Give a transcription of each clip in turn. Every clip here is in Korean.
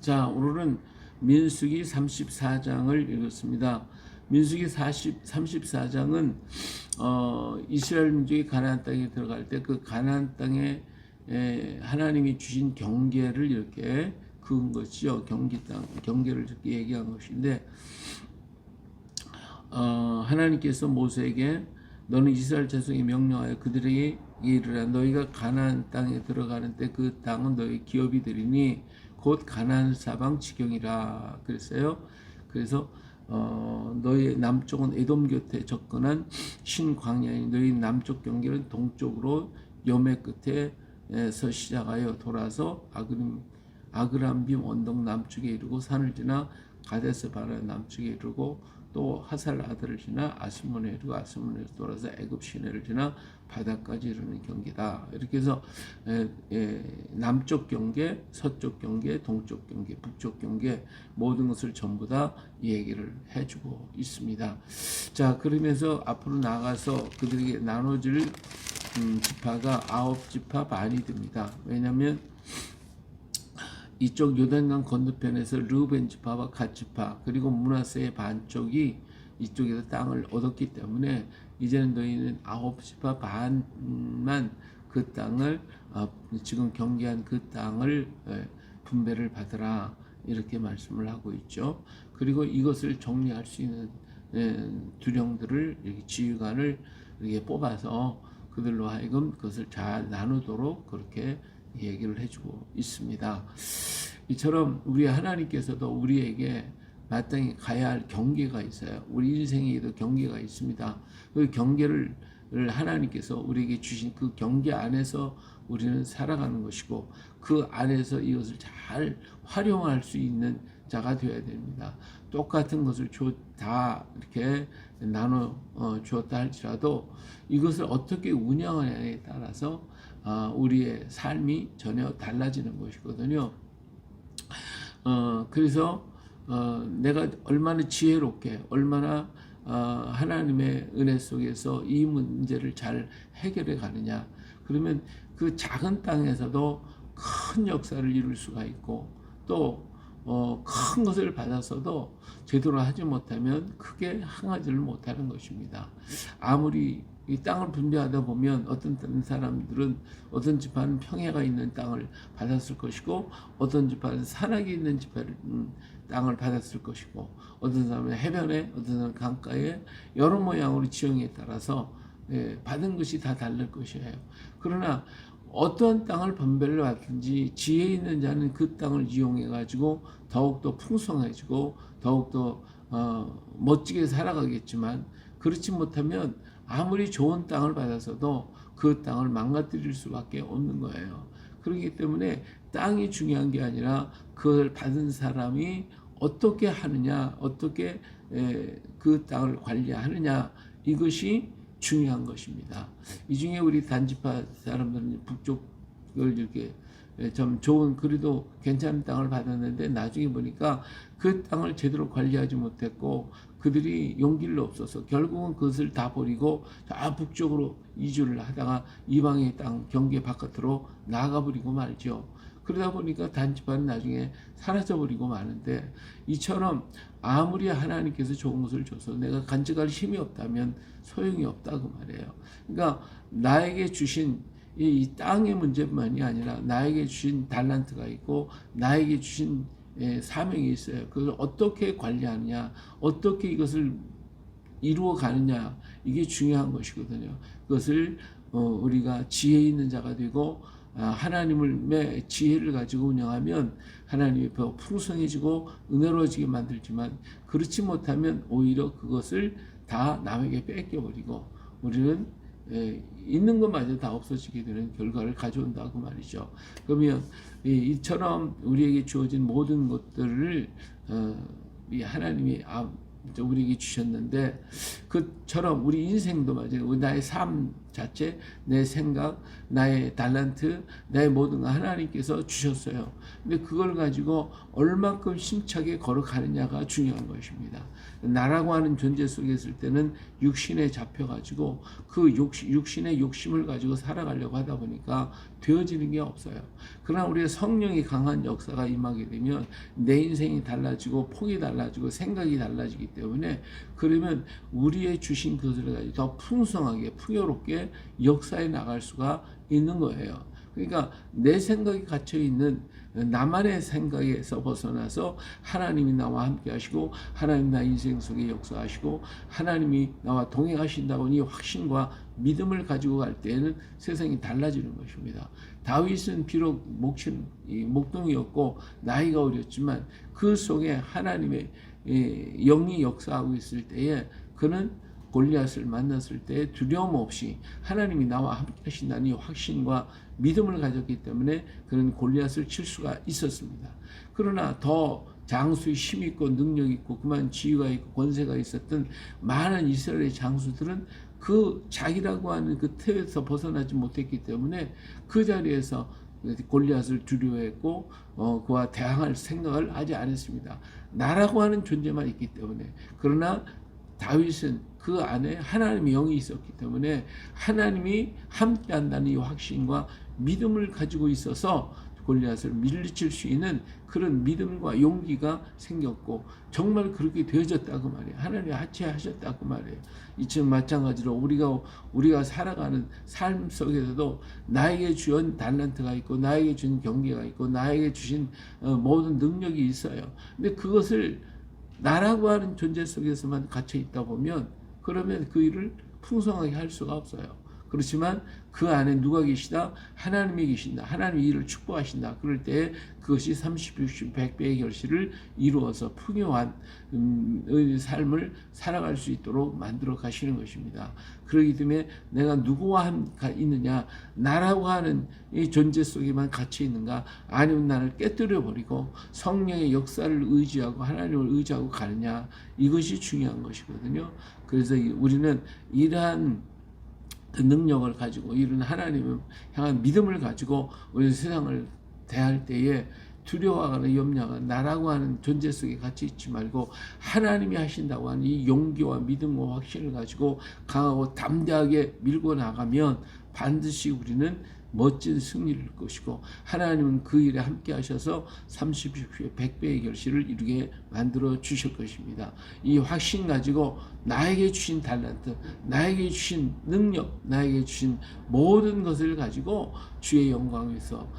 자, 오늘은 민수기 34장을 읽었습니다. 민수기 34장은 이스라엘 민족이 가나안 땅에 들어갈 때 그 가나안 땅에 하나님이 주신 경계를 이렇게 그은 것이죠. 경계를 이렇게 얘기한 것인데, 하나님께서 모세에게 너는 이스라엘 자손에게 명령하여 그들에게 이르라. 너희가 가나안 땅에 들어가는 때 그 땅은 너희 기업이 되리니 곧 가나안 사방 지경이라 그랬어요. 그래서 너희 남쪽은 에돔 곁에 접근한 신광야인 너희 남쪽 경계는 동쪽으로 여매 끝에서 시작하여 돌아서 아그람빔 언덕 남쪽에 이르고 산을 지나 가데스 바라 남쪽에 이르고 또 하살 아들을 지나 아스몬에 이르고 아스몬에서 돌아서 애굽 시내를 지나 바다까지 이르는 경계다. 이렇게 해서 남쪽 경계, 서쪽 경계, 동쪽 경계, 북쪽 경계 모든 것을 전부 다 얘기를 해주고 있습니다. 자, 그러면서 앞으로 나가서 그들에게 나눠질 지파가 9지파 반이 됩니다. 왜냐하면 이쪽 요단강 건너편에서 르우벤 지파와 갓 지파 그리고 므낫세의 반쪽이 이쪽에서 땅을 얻었기 때문에 이제는 너희는 9지파 반만 그 땅을 지금 경계한 그 땅을 분배를 받으라 이렇게 말씀을 하고 있죠. 그리고 이것을 정리할 수 있는 두령들을 이렇게 지휘관을 이렇게 뽑아서 그들로 하여금 그것을 잘 나누도록 그렇게 얘기를 해주고 있습니다. 이처럼 우리 하나님께서도 우리에게 마땅히 가야 할 경계가 있어요. 우리 인생에도 경계가 있습니다. 그 경계를 하나님께서 우리에게 주신 그 경계 안에서 우리는 살아가는 것이고 그 안에서 이것을 잘 활용할 수 있는 자가 되어야 됩니다. 똑같은 것을 다 이렇게 나눠 주었다 할지라도 이것을 어떻게 운영하냐에 따라서 우리의 삶이 전혀 달라지는 것이거든요. 그래서 내가 얼마나 지혜롭게 얼마나 하나님의 은혜 속에서 이 문제를 잘 해결해 가느냐. 그러면 그 작은 땅에서도 큰 역사를 이룰 수가 있고 또 큰 것을 받아서도 제대로 하지 못하면 크게 항하지를 못하는 것입니다. 아무리 이 땅을 분배하다 보면 어떤 사람들은 어떤 지파는 평야가 있는 땅을 받았을 것이고 어떤 지파는 산악이 있는 땅을 받았을 것이고 어떤 사람은 해변에 어떤 사람은 강가에 여러 모양으로 지형에 따라서 받은 것이 다 다를 것이에요. 그러나 어떤 땅을 분배를 받든지 지혜 있는 자는 그 땅을 이용해 가지고 더욱더 풍성해지고 더욱더 멋지게 살아가겠지만 그렇지 못하면 아무리 좋은 땅을 받아서도 그 땅을 망가뜨릴 수밖에 없는 거예요. 그렇기 때문에 땅이 중요한 게 아니라 그걸 받은 사람이 어떻게 하느냐, 어떻게 그 땅을 관리하느냐 이것이 중요한 것입니다. 이 중에 우리 단지파 사람들은 북쪽을 이렇게 좀 좋은 그래도 괜찮은 땅을 받았는데 나중에 보니까 그 땅을 제대로 관리하지 못했고 그들이 용기를 없어서 결국은 그것을 다 버리고 저 북쪽으로 이주를 하다가 이방의 땅 경계 바깥으로 나가버리고 말죠. 그러다 보니까 단지파는 나중에 사라져버리고 마는데 이처럼 아무리 하나님께서 좋은 것을 줘서 내가 간직할 힘이 없다면 소용이 없다고 말해요. 그러니까 나에게 주신 이 땅의 문제만이 아니라 나에게 주신 달란트가 있고 나에게 주신 사명이 있어요. 그걸 어떻게 관리하느냐, 어떻게 이것을 이루어 가느냐 이게 중요한 것이거든요. 그것을 우리가 지혜 있는 자가 되고 하나님의 지혜를 가지고 운영하면 하나님이 더 풍성해지고 은혜로워지게 만들지만 그렇지 못하면 오히려 그것을 다 남에게 뺏겨버리고 우리는 있는 것마저 다 없어지게 되는 결과를 가져온다고 말이죠. 그러면 이처럼 우리에게 주어진 모든 것들을 하나님이 우리에게 주셨는데 그처럼 우리 인생도 마찬가지고 나의 삶 자체, 내 생각, 나의 달란트, 나의 모든 거 하나님께서 주셨어요. 근데 그걸 가지고 얼마큼 힘차게 걸어가느냐가 중요한 것입니다. 나라고 하는 존재 속에 있을 때는 육신에 잡혀가지고 그 육신의 욕심을 가지고 살아가려고 하다 보니까 되어지는 게 없어요. 그러나 우리의 성령이 강한 역사가 임하게 되면 내 인생이 달라지고 폭이 달라지고 생각이 달라지기 때문에, 그러면 우리의 주신 것을 가지고 더 풍성하게 풍요롭게 역사에 나갈 수가 있는 거예요. 그러니까 내 생각이 갇혀 있는 나만의 생각에서 벗어나서 하나님이 나와 함께 하시고 하나님 나 인생 속에 역사하시고 하나님이 나와 동행하신다고 이 확신과 믿음을 가지고 갈 때에는 세상이 달라지는 것입니다. 다윗은 비록 목동이었고 나이가 어렸지만 그 속에 하나님의 영이 역사하고 있을 때에 그는 골리앗을 만났을 때 두려움 없이 하나님이 나와 함께 하신다는 이 확신과 믿음을 가졌기 때문에 그는 골리앗을 칠 수가 있었습니다. 그러나 더 장수의 힘 있고 능력 있고 그만 지위가 있고 권세가 있었던 많은 이스라엘의 장수들은 그 자기라고 하는 그 틀에서 벗어나지 못했기 때문에 그 자리에서 골리앗을 두려워했고 그와 대항할 생각을 하지 않았습니다. 나라고 하는 존재만 있기 때문에. 그러나 다윗은 그 안에 하나님의 영이 있었기 때문에 하나님이 함께한다는 이 확신과 믿음을 가지고 있어서 골리앗을 물리칠 수 있는 그런 믿음과 용기가 생겼고 정말 그렇게 되어졌다고 말이에요. 하나님이 하체하셨다고 말이에요. 이처럼 마찬가지로 우리가 살아가는 삶 속에서도 나에게 주신 달란트가 있고 나에게 주신 경계가 있고 나에게 주신 모든 능력이 있어요. 근데 그것을 나라고 하는 존재 속에서만 갇혀 있다 보면 그러면 그 일을 풍성하게 할 수가 없어요. 그렇지만 그 안에 누가 계시다? 하나님이 계신다. 하나님이 이를 축복하신다. 그럴 때 그것이 30, 60, 100배의 결실을 이루어서 풍요한 삶을 살아갈 수 있도록 만들어 가시는 것입니다. 그렇기 때문에 내가 누구와 있느냐? 나라고 하는 이 존재 속에만 갇혀 있는가? 아니면 나를 깨뜨려 버리고 성령의 역사를 의지하고 하나님을 의지하고 가느냐? 이것이 중요한 것이거든요. 그래서 우리는 이러한 그 능력을 가지고 이런 하나님을 향한 믿음을 가지고 우리 세상을 대할 때에 두려워하거나 염려하거나 나라고 하는 존재 속에 갇혀 있지 말고 하나님이 하신다고 하는 이 용기와 믿음과 확신을 가지고 강하고 담대하게 밀고 나가면 반드시 우리는 멋진 승리를 할 것이고 하나님은 그 일에 함께 하셔서 30배, 100배의 결실을 이루게 만들어 주실 것입니다. 이 확신 가지고 나에게 주신 달란트, 나에게 주신 능력, 나에게 주신 모든 것을 가지고 주의 영광에서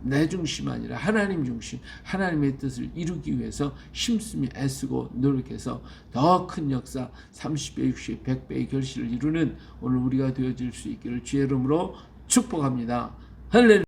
내 중심 아니라 하나님 중심, 하나님의 뜻을 이루기 위해서 힘쓰며 애쓰고 노력해서 더 큰 역사 30배, 60배, 100배의 결실을 이루는 오늘 우리가 되어질 수 있기를 주의 이름으로 축복합니다. 할렐루야.